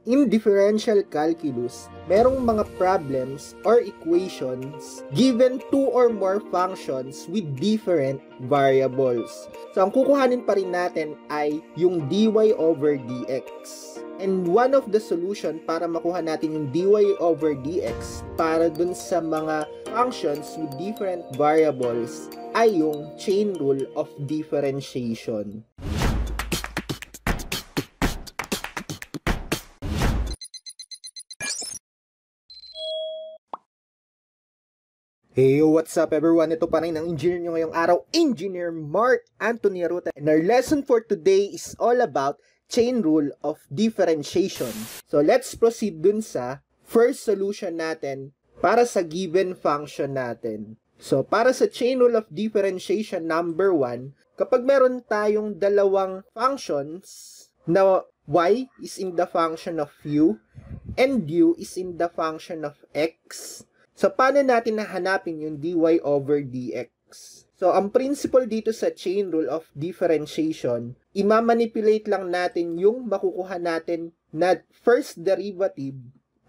In differential calculus, merong mga problems or equations given two or more functions with different variables. So, ang kukuhanin pa rin natin ay yung dy over dx. And one of the solution para makuha natin yung dy over dx para dun sa mga functions with different variables ay yung chain rule of differentiation. Hey, what's up everyone? Ito pa rin ang engineer nyo ngayong araw, Engineer Mark Anthony Aruta. And our lesson for today is all about chain rule of differentiation. So let's proceed dun sa first solution natin para sa given function natin. So para sa chain rule of differentiation number 1, kapag meron tayong dalawang functions na y is in the function of u and u is in the function of x, so, paano natin nahanapin yung dy over dx? So, ang principle dito sa chain rule of differentiation, imamanipulate lang natin yung makukuha natin na first derivative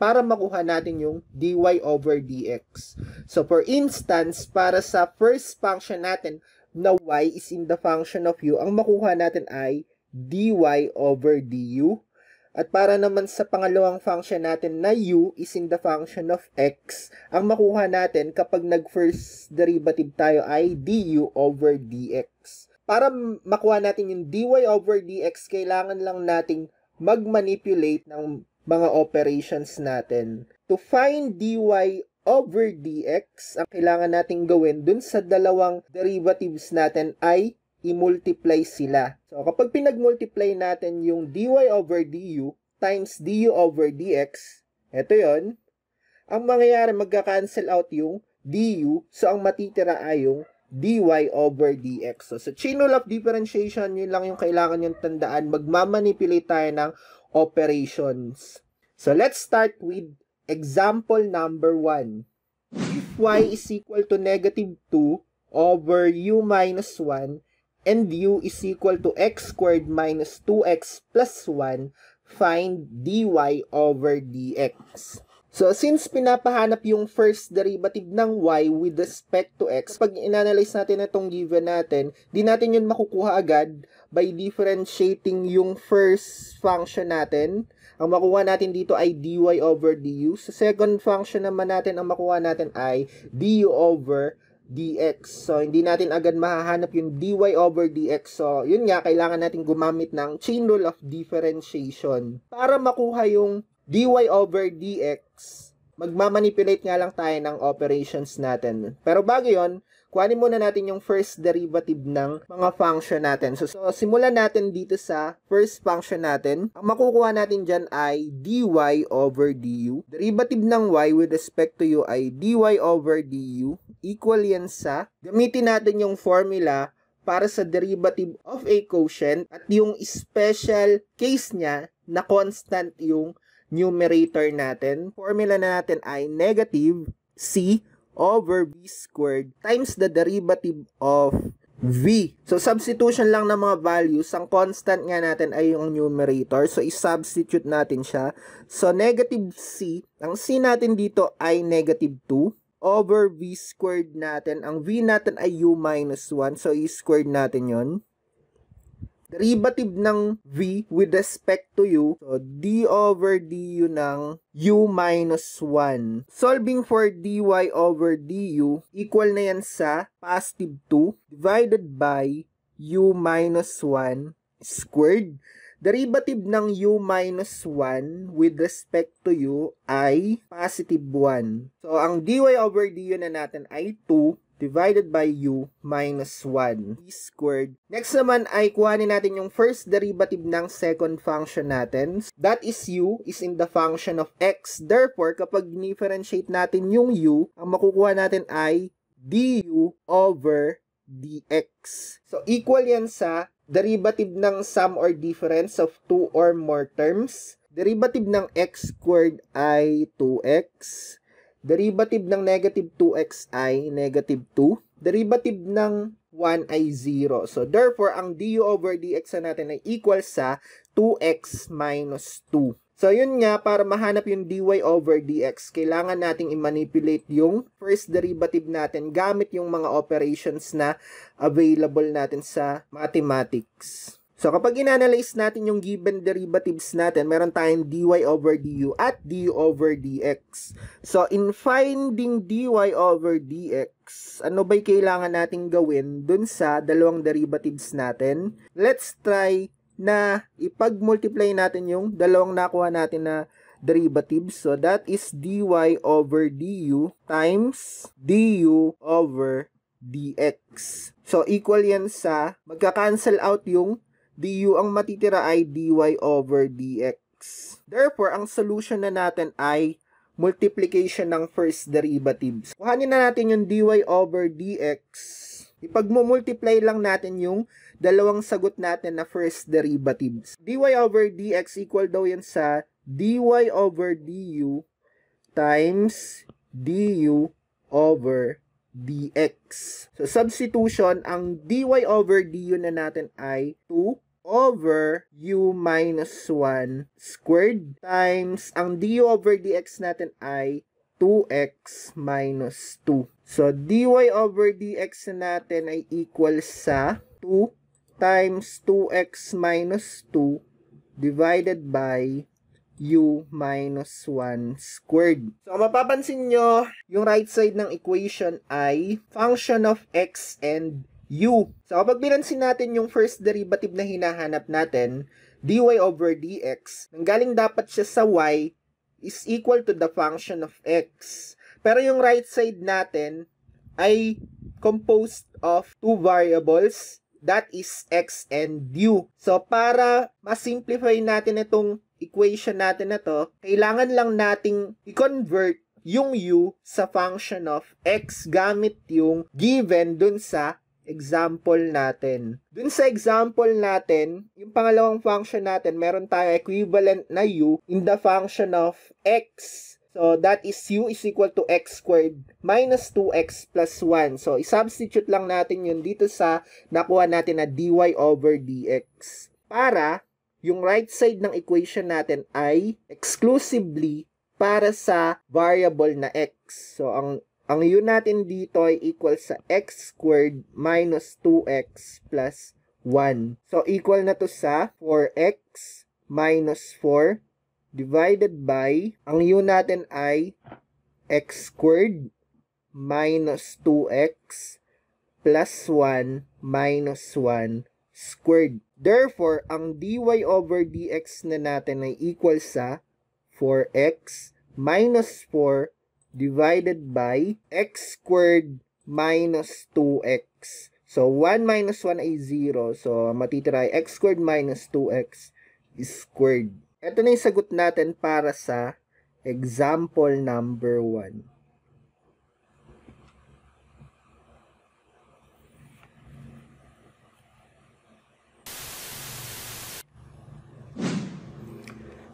para makuha natin yung dy over dx. So, for instance, para sa first function natin na y is in the function of u, ang makukuha natin ay dy over du. At para naman sa pangalawang function natin na u is in the function of x, ang makuha natin kapag nag-first derivative tayo ay du over dx. Para makuha natin yung dy over dx, kailangan lang nating mag-manipulate ng mga operations natin. To find dy over dx, ang kailangan nating gawin dun sa dalawang derivatives natin ay i-multiply sila. So, kapag pinag-multiply natin yung dy over du times du over dx, eto yon, ang mangyayari, magka-cancel out yung du, so ang matitira ay yung dy over dx. So, sa chain rule of differentiation, yun lang yung kailangan yung tandaan. Magmamanipulate tayo ng operations. So, let's start with example number 1. If y is equal to negative 2 over u minus 1, and u is equal to x squared minus 2x plus 1, find dy over dx. So, since pinapahanap yung first derivative ng y with respect to x, pag inanalyze natin itong given natin, di natin yun makukuha agad by differentiating yung first function natin. Ang makuha natin dito ay dy over du. Sa second function naman natin, ang makuha natin ay du over dx. So, hindi natin agad mahahanap yung dy over dx. So, yun nga, kailangan natin gumamit ng chain rule of differentiation. Para makuha yung dy over dx, magmamanipulate nga lang tayo ng operations natin. Pero bago yun, kuhanin muna natin yung first derivative ng mga function natin. So simulan natin dito sa first function natin. Ang makukuha natin dyan ay dy over du. Derivative ng y with respect to u ay dy over du. Equal yan sa, gamitin natin yung formula para sa derivative of a quotient at yung special case niya na constant yung numerator natin. Formula na natin ay negative c over v squared times the derivative of v. So, substitution lang ng mga values. Ang constant nga natin ay yung numerator. So, i-substitute natin siya. So, negative c. Ang c natin dito ay negative 2 over v squared natin. Ang v natin ay u minus 1. So, i-squared natin yon. Derivative ng v with respect to u. So, d over du ng u minus 1. Solving for dy over du, equal na yan sa positive 2 divided by u minus 1 squared. Derivative ng u minus 1 with respect to u ay positive 1. So, ang dy over du na natin ay 2 divided by u minus 1 squared. Next naman ay kuhanin natin yung first derivative ng second function natin. That is u is in the function of x. Therefore, kapag differentiate natin yung u, ang makukuha natin ay du over dx. So, equal yan sa derivative ng sum or difference of two or more terms. Derivative ng x squared ay 2x. Derivative ng negative 2x ay negative 2. Derivative ng 1 ay 0. So, therefore, ang du over dx natin ay equal sa 2x minus 2. So, yun nga, para mahanap yung dy over dx, kailangan nating i-manipulate yung first derivative natin gamit yung mga operations na available natin sa mathematics. So, kapag in-analyze natin yung given derivatives natin, meron tayong dy over du at du over dx. So, in finding dy over dx, ano ba'y kailangan nating gawin dun sa dalawang derivatives natin? Let's try na ipag-multiply natin yung dalawang nakuha natin na derivatives. So, that is dy over du times du over dx. So, equal yan sa, magka-cancel out yung du, ang matitira ay dy over dx. Therefore, ang solution na natin ay multiplication ng first derivatives. Kuhanin na natin yung dy over dx. Ipag-multiply lang natin yung dalawang sagot natin na first derivatives. Dy over dx equal daw yan sa dy over du times du over dx. So, substitution, ang dy over du na natin ay 2 over u minus 1 squared times ang du over dx natin ay 2x minus 2. So, dy over dx natin ay equal sa 2 times 2x minus 2 divided by u minus 1 squared. So, mapapansin nyo, yung right side ng equation ay function of x and u. So, kapag binansin natin yung first derivative na hinahanap natin, dy over dx, nanggaling dapat siya sa y, is equal to the function of x. Pero yung right side natin ay composed of two variables, that is x and u. So, para masimplify natin itong equation natin na to, kailangan lang nating i-convert yung u sa function of x gamit yung given dun sa example natin. Dun sa example natin, yung pangalawang function natin, meron tayo equivalent na u in the function of x. So, that is u is equal to x squared minus 2x plus 1. So, i-substitute lang natin yun dito sa nakuha natin na dy over dx. Para yung right side ng equation natin ay exclusively para sa variable na x. So, ang u natin dito ay equal sa x squared minus 2x plus 1. So, equal na to sa 4x minus 4 divided by, ang u natin ay x squared minus 2x plus 1 minus 1 squared. Therefore, ang dy over dx na natin ay equal sa 4x minus 4 divided by x squared minus 2x. So, 1 minus 1 ay 0. So, matitira ay x squared minus 2x squared. Ito na yung sagot natin para sa example number 1.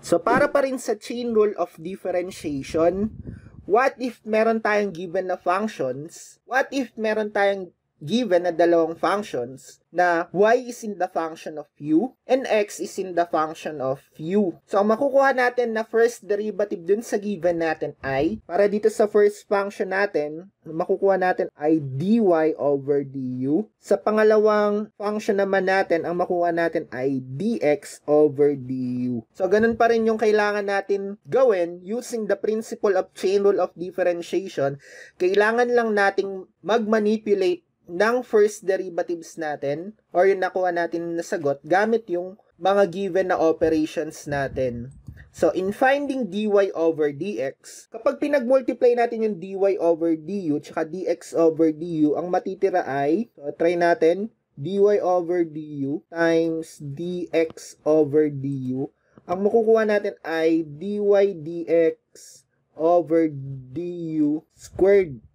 So, para pa rin sa chain rule of differentiation, what if meron tayong given na functions? What if meron tayong given na dalawang functions na y is in the function of u and x is in the function of u. So, ang makukuha natin na first derivative dun sa given natin ay, para dito sa first function natin, makukuha natin ay dy over du. Sa pangalawang function naman natin, ang makukuha natin ay dx over du. So, ganun pa rin yung kailangan natin gawin using the principle of chain rule of differentiation. Kailangan lang nating mag-manipulate ng first derivatives natin or yung nakuha natin na sagot gamit yung mga given na operations natin. So, in finding dy over dx, kapag pinag-multiply natin yung dy over du tsaka dx over du, ang matitira ay, so try natin, dy over du times dx over du. Ang makukuha natin ay dy dx over du squared.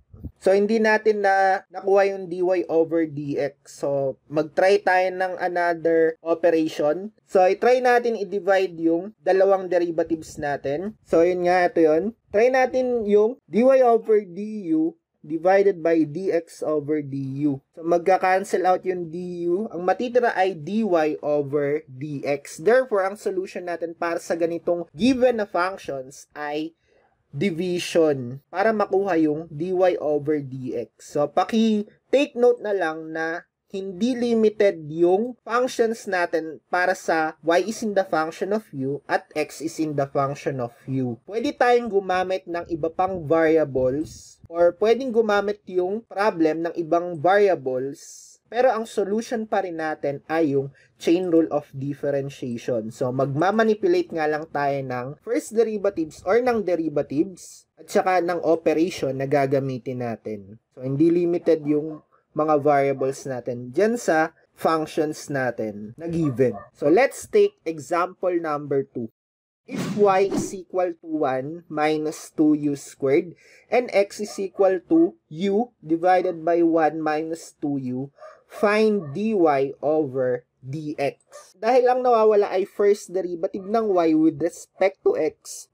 So, hindi natin na nakuha yung dy over dx. So, mag-try tayo ng another operation. So, i-try natin i-divide yung dalawang derivatives natin. So, yun nga, ito yun. Try natin yung dy over du divided by dx over du. So magka-cancel out yung du. Ang matitira ay dy over dx. Therefore, ang solution natin para sa ganitong given na functions ay division para makuha yung dy over dx. So take note na lang na hindi limited yung functions natin para sa y is in the function of u at x is in the function of u. Pwede tayong gumamit ng iba pang variables or pwedeng gumamit yung problem ng ibang variables, pero ang solution pa rin natin ay yung chain rule of differentiation. So magmamanipulate nga lang tayo ng first derivatives or ng derivatives at saka ng operation na gagamitin natin. So hindi limited yung mga variables natin dyan sa functions natin na given. So, let's take example number 2. If y is equal to 1 minus 2u squared and x is equal to u divided by 1 minus 2u, find dy over dx. Dahil ang nawawala ay first derivative ng y with respect to x.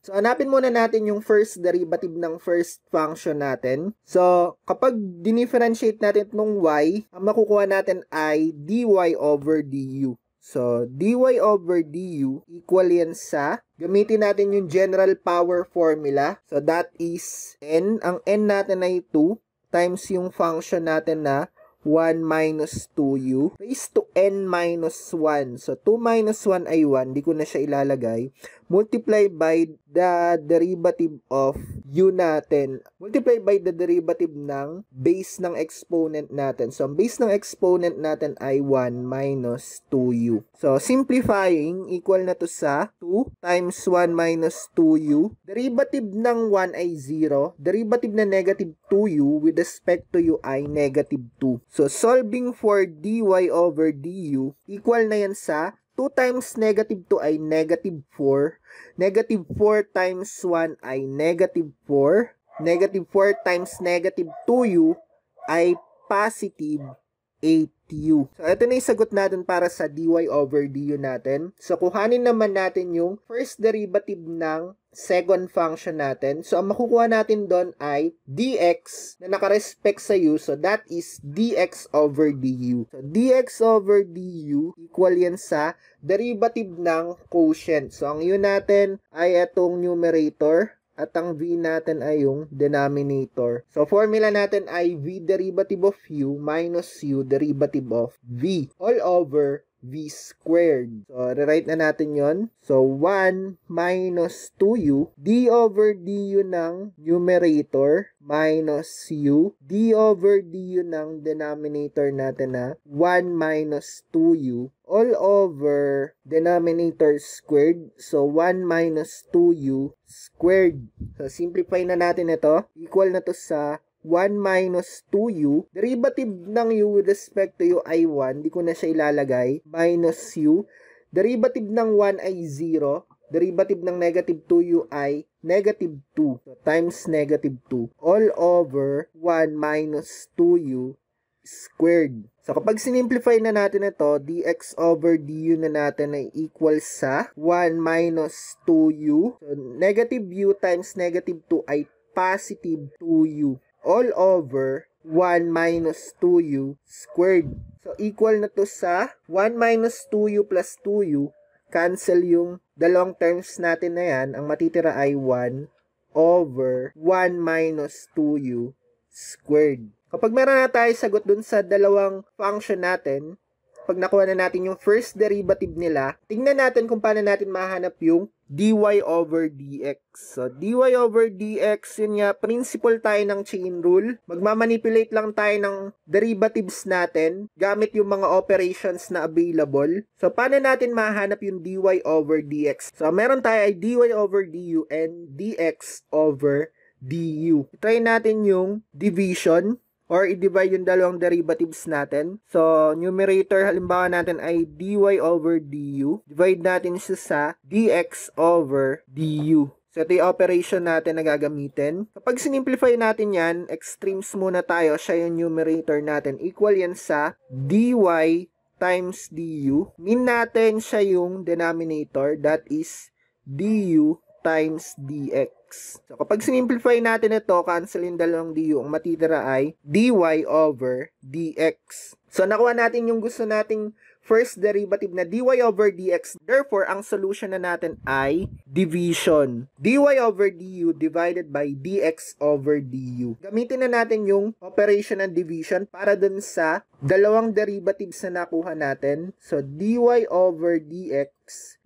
So, hanapin muna natin yung first derivative ng first function natin. So, kapag dinifferentiate natin itong y, ang makukuha natin ay dy over du. So, dy over du equal yan sa, gamitin natin yung general power formula. So, that is n. Ang n natin ay 2 times yung function natin na 1 minus 2u raised to n minus 1. So, 2 minus 1 ay 1. Di ko na siya ilalagay. Multiply by the derivative of u natin. Multiply by the derivative ng base ng exponent natin. So, ang base ng exponent natin ay 1 minus 2u. So, simplifying, equal na to sa 2 times 1 minus 2u. Derivative ng 1 ay 0. Derivative na negative 2u with respect to u ay negative 2. So, solving for dy over du, equal na yan sa 2 times negative 2 ay negative 4. Negative 4 times 1 ay negative 4. Negative 4 times negative 2u ay positive 8u. So, ito na yung sagot natin para sa dy over du natin. So, kuhanin naman natin yung first derivative ng second function natin. So, ang makukuha natin doon ay dx na nakarespect sa u. So, that is dx over du. So, dx over du equal yan sa derivative ng quotient. So, ang u natin ay itong numerator at ang v natin ay yung denominator. So, formula natin ay v derivative of u minus u derivative of v all over v squared. So, rewrite na natin yon. So, 1 minus 2u d over du ng numerator minus u d over du ng denominator natin na 1 minus 2u all over denominator squared. So, 1 minus 2u squared. So, simplify na natin ito. Equal na to sa 1 minus 2u. Derivative ng u with respect to u ay 1. Di ko na siya ilalagay. Minus u. Derivative ng 1 ay 0. Derivative ng negative 2u ay negative 2. So, times negative 2. All over 1 minus 2u squared. So, kapag sinimplify na natin ito, dx over du na natin ay equal sa 1 minus 2u. So, negative u times negative 2 ay positive 2u. All over 1 minus 2u squared. So, equal na to sa 1 minus 2u plus 2u. Cancel yung dalawang terms natin na yan. Ang matitira ay 1 over 1 minus 2u squared. Kapag meron na tayo sagot dun sa dalawang function natin, pag nakuha na natin yung first derivative nila, tingnan natin kung paano natin mahanap yung dy over dx. So, dy over dx, yun nga, principle tayo ng chain rule. Magmamanipulate lang tayo ng derivatives natin gamit yung mga operations na available. So, paano natin mahanap yung dy over dx? So, meron tayo ay dy over du and dx over du. Try natin yung division or i-divide yung dalawang derivatives natin. So, numerator, halimbawa natin ay dy over du. Divide natin siya sa dx over du. So, ito yung operation natin na gagamitin. Kapag sinimplify natin yan, extremes muna tayo. Siya yung numerator natin. Equal yan sa dy times du. Min natin siya yung denominator. That is du times dx. So, kapag sinimplify natin ito, cancel yung dalawang du, ang matitira ay dy over dx. So, nakuha natin yung gusto nating first derivative na dy over dx. Therefore, ang solution na natin ay division. dy over du divided by dx over du. Gamitin na natin yung operation ng division para dun sa dalawang derivatives na nakuha natin. So, dy over dx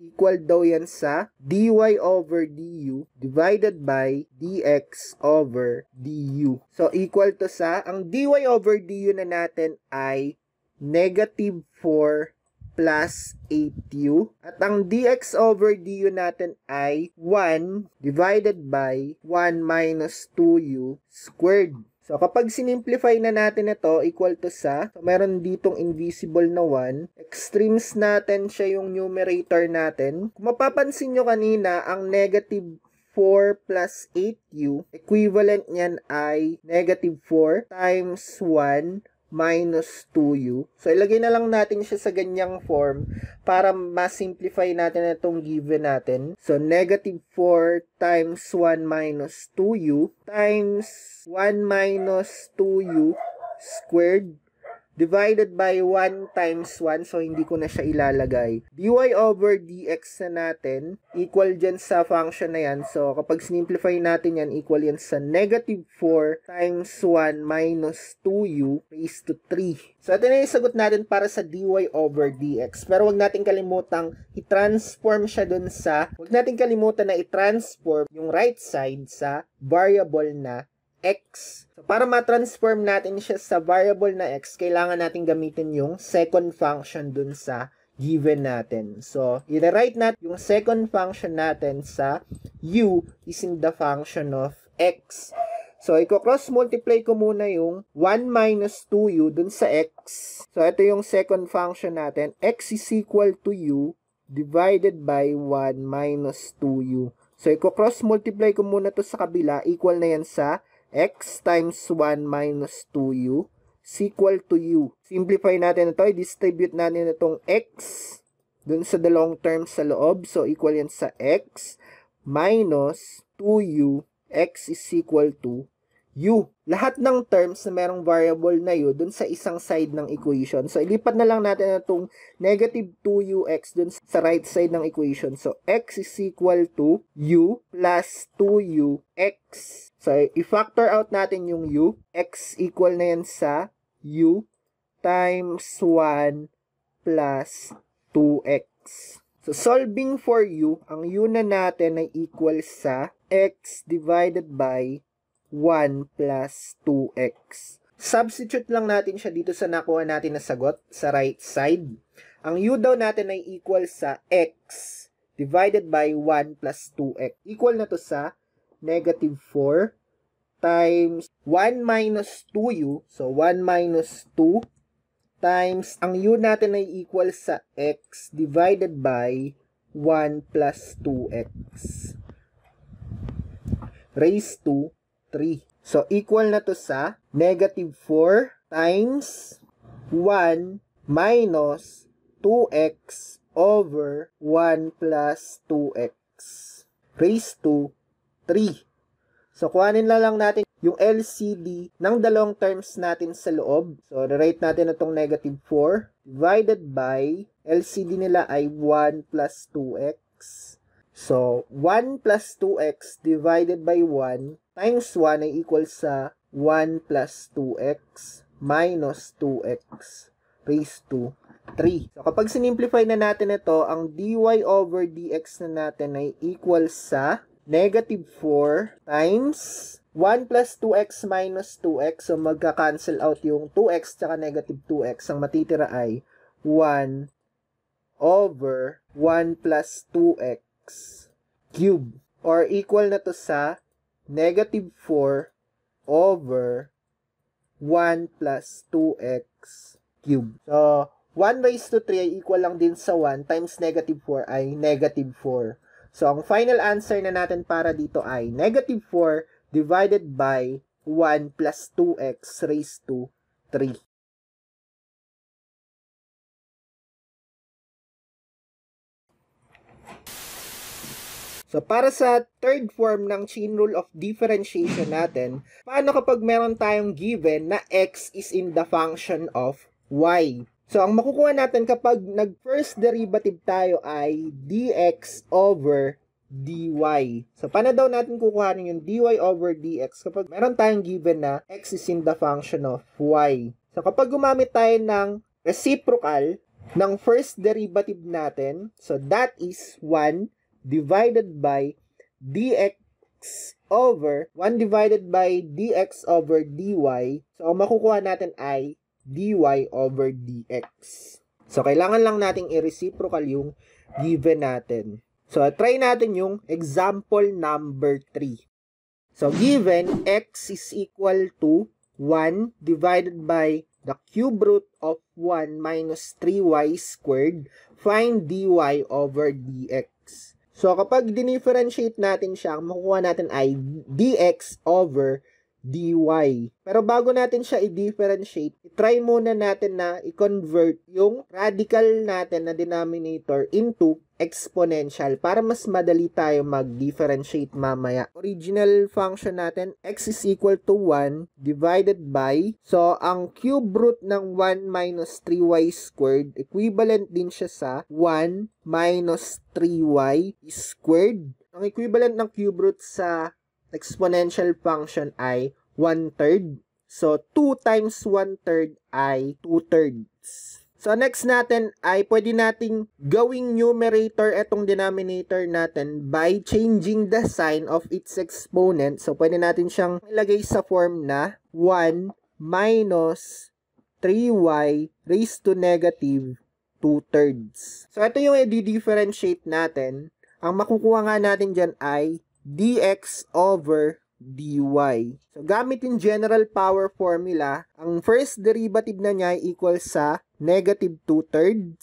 equal daw yan sa dy over du divided by dx over du. So, equal to sa, ang dy over du na natin ay negative 4 plus 8u. At ang dx over du natin ay 1 divided by 1 minus 2u squared. So, kapag sinimplify na natin ito, equal to sa, so meron ditong invisible na 1. Extremes natin siya yung numerator natin. Kung mapapansin nyo kanina, ang negative 4 plus 8u, equivalent niyan ay negative 4 times 1 minus 2u. So, ilagay na lang natin siya sa ganyang form para ma-simplify natin itong given natin. So, negative 4 times 1 minus 2u times 1 minus 2u squared divided by 1 times 1. So, hindi ko na siya ilalagay. dy over dx na natin equal dyan sa function na yan. So, kapag simplify natin yan, equal yan sa negative 4 times 1 minus 2u raised to 3. So, ito na yung sagot natin para sa dy over dx. Pero wag natin kalimutang i-transform siya dun sa, wag natin kalimutan na i-transform yung right side sa variable na x. So, para ma-transform natin siya sa variable na x, kailangan natin gamitin yung second function dun sa given natin. So, i-write natin yung second function natin sa u is in the function of x. So, i-cross multiply ko muna yung 1 minus 2u dun sa x. So, ito yung second function natin. X is equal to u divided by 1 minus 2u. So, i-cross multiply ko muna to sa kabila. Equal na yan sa x times 1 minus 2u is equal to u. Simplify natin ito. I-distribute natin itong x dun sa dalawang terms sa loob. So, equal yan sa x minus 2u. X is equal to u. Lahat ng terms na merong variable na u dun sa isang side ng equation. So, ilipat na lang natin itong negative 2ux dun sa right side ng equation. So, x is equal to u plus 2ux. So, i-factor out natin yung u. X equal na yan sa u times 1 plus 2x. So, solving for u, ang u na natin ay equal sa x divided by 1 plus 2x. Substitute lang natin siya dito sa nakuha natin na sagot sa right side. Ang u daw natin ay equal sa x divided by 1 plus 2x. Equal na to sa negative 4 times 1 minus 2u. So, 1 minus 2 times, ang u natin ay equal sa x divided by 1 plus 2x raised to 3. So, equal na to sa negative 4 times 1 minus 2x over 1 plus 2x raised to 3. So, kuhanin na lang natin yung LCD ng dalawang terms natin sa loob. So, write natin itong negative 4 divided by, LCD nila ay 1 plus 2x. So, 1 plus 2x divided by 1 times 1 ay equal sa 1 plus 2x minus 2x raised to 3. So, kapag sinimplify na natin ito, ang dy over dx na natin ay equal sa negative 4 times 1 plus 2x minus 2x. So, magka-cancel out yung 2x tsaka negative 2x. Ang matitira ay 1 over 1 plus 2x cube. Or equal na to sa negative 4 over 1 plus 2x cube. So, 1 raised to 3 ay equal lang din sa 1 times negative 4 ay negative 4. So, ang final answer na natin para dito ay negative 4 divided by 1 plus 2x raised to 3. So, para sa third form ng chain rule of differentiation natin, paano kapag meron tayong given na x is in the function of y? So, ang makukuha natin kapag nag-first derivative tayo ay dx over dy. So, paano daw natin kukuhanin yung dy over dx kapag meron tayong given na x is in the function of y? So, kapag gumamit tayo ng reciprocal ng first derivative natin, so that is 1 divided by dx over 1 divided by dx over dy. So, ang makukuha natin ay dy over dx. So, kailangan lang nating i-reciprocal yung given natin. So, try natin yung example number 3. So, given x is equal to 1 divided by the cube root of 1 minus 3y squared, find dy over dx. So, kapag dinifferentiate natin siya, ang makukuha natin ay dx over dy. Pero bago natin siya i-differentiate, i-try muna natin na i-convert yung radical natin na denominator into exponential para mas madali tayo mag-differentiate mamaya. Original function natin, x is equal to 1 divided by, so ang cube root ng 1 minus 3y squared, equivalent din siya sa 1 minus 3y squared. Ang equivalent ng cube root sa exponential function ay 1/3. So, 2 times 1/3 ay 2/3. So, next natin ay pwede nating gawing numerator itong denominator natin by changing the sign of its exponent. So, pwede natin siyang ilagay sa form na 1 minus 3y raised to negative 2/3. So, ito yung i-differentiate natin. Ang makukuha nga natin dyan ay dx over dy. So, gamit yung general power formula, ang first derivative na niya ay equal sa negative 2/3.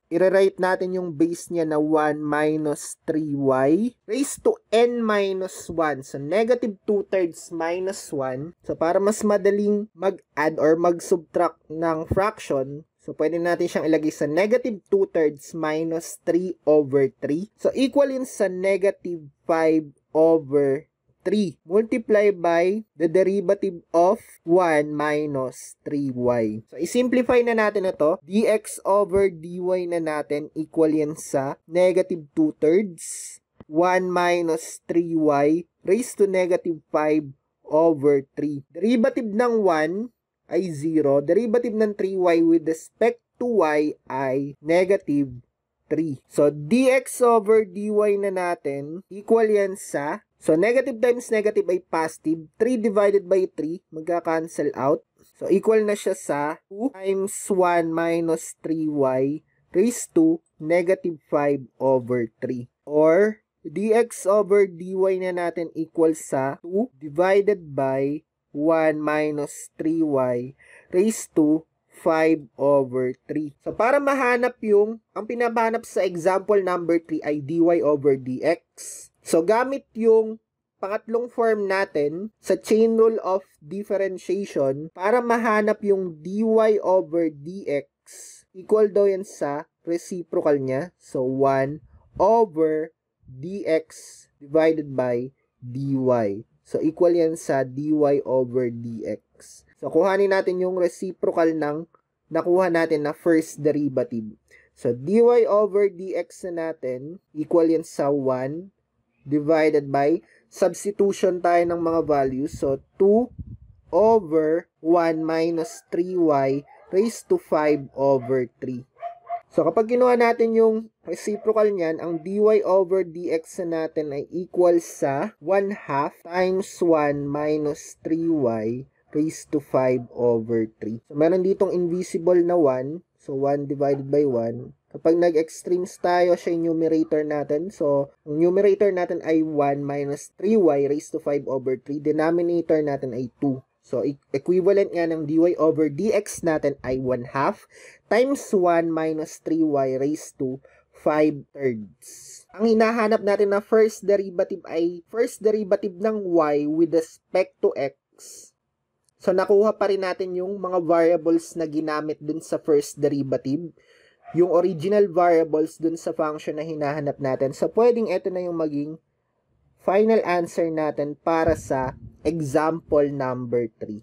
I-rewrite natin yung base niya na 1 minus 3y raised to n minus 1. So, negative 2/3 minus 1. So, para mas madaling mag-add or mag-subtract ng fraction, so, pwede natin siyang ilagay sa negative 2/3 minus 3 over 3. So, equal yun sa negative 5 over 3. Multiply by the derivative of 1 minus 3y. So, isimplify na natin ito. Dx over dy na natin equal yan sa negative 2/3. 1 minus 3y raised to negative 5 over 3. Derivative ng 1 ay 0. Derivative ng 3y with respect to y ay negative 3. So, dx over dy na natin equal yan sa, so, negative times negative ay positive. 3 divided by 3, magka-cancel out. So, equal na siya sa 2 times 1 minus 3y raised to negative 5 over 3. Or, dx over dy na natin equal sa 2 divided by 1 minus 3y raised to 5 over 3. So, para mahanap yung, ang pinapahanap sa example number 3 ay dy over dx. So, gamit yung pangatlong form natin sa chain rule of differentiation para mahanap yung dy over dx, equal daw yan sa reciprocal niya. So, 1 over dx divided by dy. So, equal yan sa dy over dx. So, kuhanin natin yung reciprocal ng nakuha natin na first derivative. So, dy over dx na natin, equal yan sa 1 divided by, substitution tayo ng mga values. So, 2 over 1 minus 3y raised to 5 over 3. So, kapag ginawa natin yung reciprocal niyan, ang dy over dx na natin ay equal sa 1/2 times 1 minus 3y raised to 5 over 3. So, meron ditong invisible na 1. So, 1 divided by 1. Kapag nag-extremes tayo, siya yung numerator natin. So, ang numerator natin ay 1 minus 3y raised to 5 over 3. Denominator natin ay 2. So, equivalent nga ng dy over dx natin ay 1/2 times 1 minus 3y raised to 5/3. Ang hinahanap natin na first derivative ay first derivative ng y with respect to x. So, nakuha pa rin natin yung mga variables na ginamit dun sa first derivative. Yung original variables dun sa function na hinahanap natin. So, pwedeng ito na yung maging final answer natin para sa example number 3.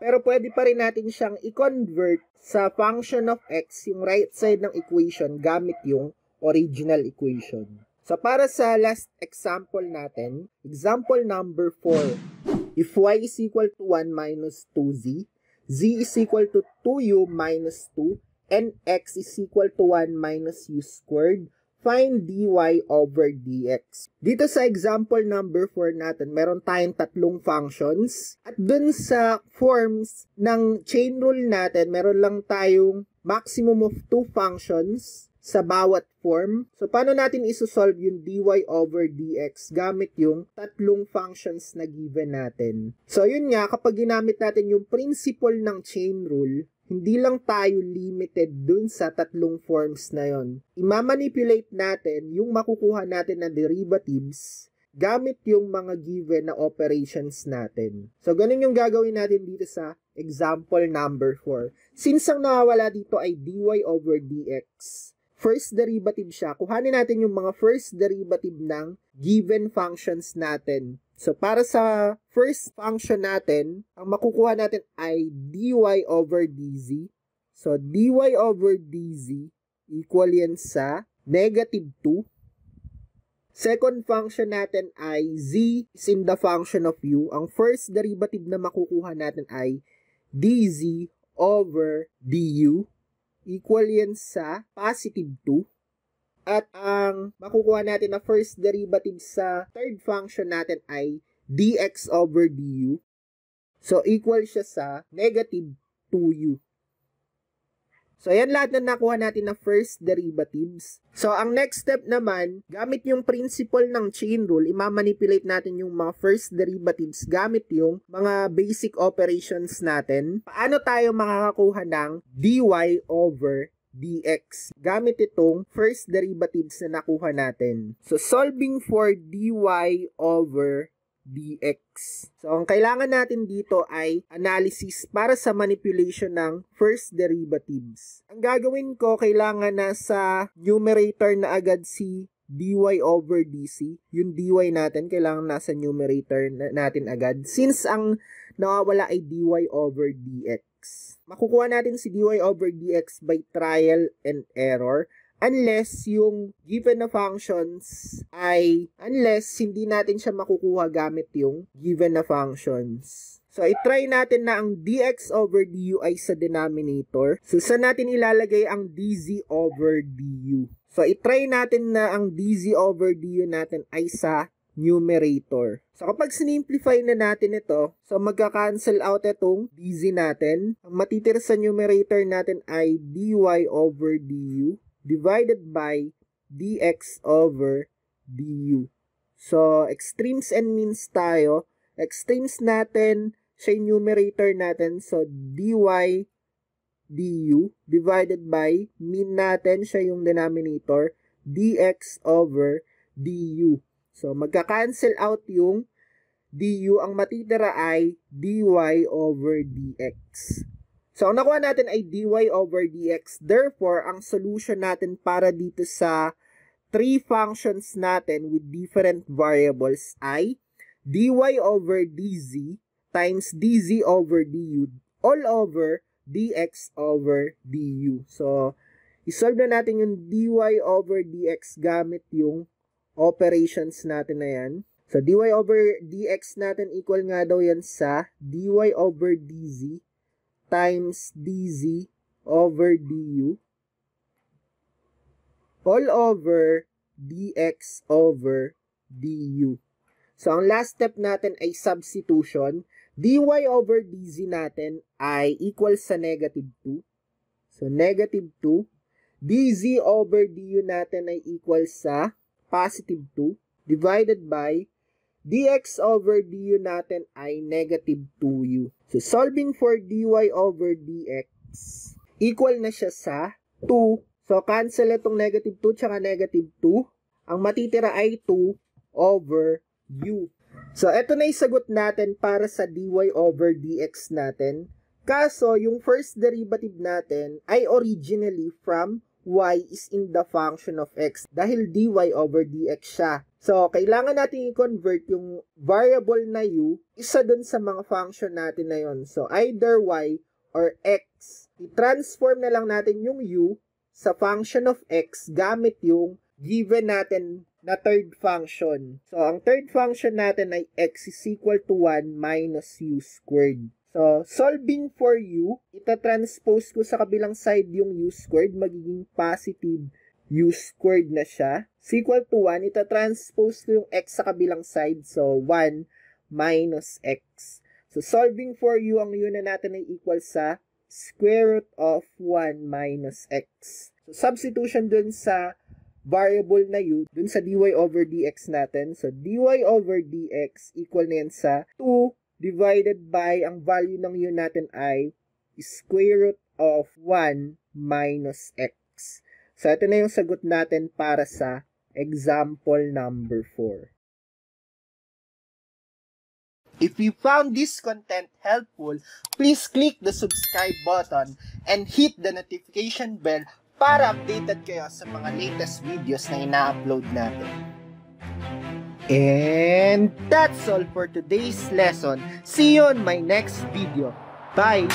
Pero pwede pa rin natin siyang i-convert sa function of x, yung right side ng equation, gamit yung original equation. So para sa last example natin, example number 4, if y is equal to 1 minus 2z, z is equal to 2u minus 2, and x is equal to 1 minus u squared, find dy over dx. Dito sa example number 4 natin, meron tayong tatlong functions. At dun sa forms ng chain rule natin, meron lang tayong maximum of 2 functions sa bawat form. So, paano natin isosolve yung dy over dx gamit yung tatlong functions na given natin? So, yun nga, kapag ginamit natin yung principle ng chain rule, hindi lang tayo limited dun sa tatlong forms na yon. Imamanipulate natin yung makukuha natin na derivatives gamit yung mga given na operations natin. So, ganun yung gagawin natin dito sa example number 4. Since ang nawawala dito ay dy over dx, first derivative siya, kuhanin natin yung mga first derivative ng given functions natin. So, para sa first function natin, ang makukuha natin ay dy over dz. So, dy over dz equal yan sa negative 2. Second function natin ay z is in the function of u. Ang first derivative na makukuha natin ay dz over du. Equal yan sa positive 2. At ang makukuha natin na first derivative sa third function natin ay dx over du. So, equal siya sa negative 2u. So, yan lahat na nakuha natin na first derivatives. So, ang next step naman, gamit yung principle ng chain rule, imamanipulate natin yung mga first derivatives gamit yung mga basic operations natin. Paano tayo makakakuha ng dy over dx gamit itong first derivatives na nakuha natin? So, solving for dy over dx. So, ang kailangan natin dito ay analysis para sa manipulation ng first derivatives. Ang gagawin ko, kailangan na sa numerator na agad si dy over dc. Yung dy natin, kailangan nasa numerator natin agad. Since ang nawawala ay dy over dx. Makukuha natin si dy over dx by trial and error. Unless yung given na functions unless hindi natin siya makukuha gamit yung given na functions. So, i-try natin na ang dx over du ay sa denominator. So, saan natin ilalagay ang dz over du? So, i-try natin na ang dz over du natin ay sa numerator. So, kapag sinimplify na natin ito, so magka-cancel out itong dz natin. Ang matitira sa numerator natin ay dy over du divided by dx over du. So, extremes and means tayo. Extremes natin, siya yung numerator natin. So, dy du divided by mean natin, siya yung denominator, dx over du. So, magka-cancel out yung du. Ang matitira ay dy over dx. So, ang nakuha natin ay dy over dx. Therefore, ang solution natin para dito sa 3 functions natin with different variables ay dy over dz times dz over du all over dx over du. So, isolve na natin yung dy over dx gamit yung operations natin na yan. So, dy over dx natin equal nga daw yan sa dy over dz times dz over du all over dx over du. So, ang last step natin ay substitution. Dy over dz natin ay equal sa negative 2. So, negative 2. dz over du natin ay equal sa positive 2 divided by dx over du natin ay negative 2u. So, solving for dy over dx, equal na siya sa 2. So, cancel itong negative 2 tsaka negative 2. Ang matitira ay 2 over u. So, ito na yung sagot natin para sa dy over dx natin. Kaso, yung first derivative natin ay originally from y is in the function of x dahil dy over dx siya. So, kailangan natin i-convert yung variable na u isa dun sa mga function natin na yon. So, either y or x. I-transform na lang natin yung u sa function of x gamit yung given natin na third function. So, ang third function natin ay x is equal to 1 minus u squared. So, solving for u, itatranspose ko sa kabilang side yung u squared, magiging positive u squared na siya. Is equal to 1, itatranspose ko yung x sa kabilang side. So, 1 minus x. So, solving for u, ang u na natin ay equal sa square root of 1 minus x. So, substitution dun sa variable na u, dun sa dy over dx natin. So, dy over dx equal na yan sa 2 divided by, ang value ng u natin ay square root of 1 minus x. So, ito na yung sagot natin para sa example number 4. If you found this content helpful, please click the subscribe button and hit the notification bell para updated kayo sa mga latest videos na ina-upload natin. And that's all for today's lesson. See you on my next video. Bye!